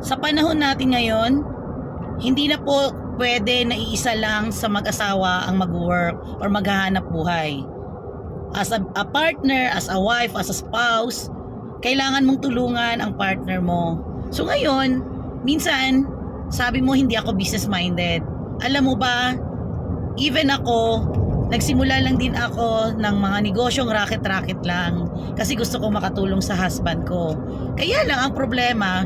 Sa panahon natin ngayon, hindi na po pwede na iisa lang sa mag-asawa ang mag-work or maghahanap buhay. As a partner, as a wife, as a spouse, kailangan mong tulungan ang partner mo. So ngayon, minsan, sabi mo hindi ako business-minded. Alam mo ba, even ako, nagsimula lang din ako ng mga negosyong racket-racket lang kasi gusto ko makatulong sa husband ko. Kaya lang ang problema,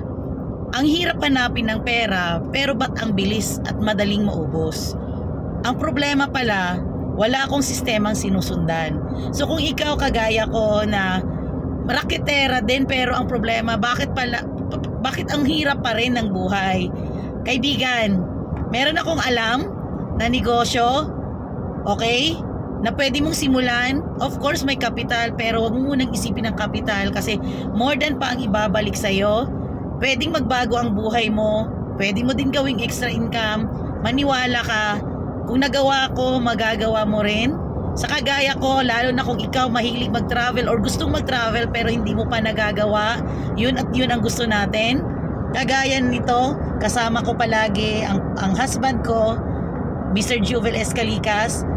ang hirap hanapin ng pera pero ba't ang bilis at madaling maubos? Ang problema pala, wala akong sistemang sinusundan. So kung ikaw kagaya ko na raketera din pero ang problema bakit ang hirap pa rin ng buhay? Kaibigan, meron akong alam na negosyo, okay? Na pwede mong simulan. Of course may kapital pero wag mo munang isipin ang kapital kasi more than pa ang ibabalik sa'yo. Pwedeng magbago ang buhay mo. Pwede mo din gawing extra income. Maniwala ka. Kung nagawa ko, magagawa mo rin. Sa kagaya ko, lalo na kung ikaw mahilig mag-travel or gustong mag-travel pero hindi mo pa nagagawa, yun at yun ang gusto natin. Kagaya nito, kasama ko palagi ang husband ko, Mr. Juvel Escalikas.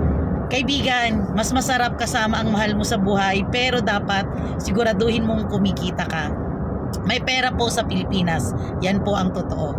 Kaibigan, mas masarap kasama ang mahal mo sa buhay pero dapat siguraduhin mong kumikita ka. May pera po sa Pilipinas. Yan po ang totoo.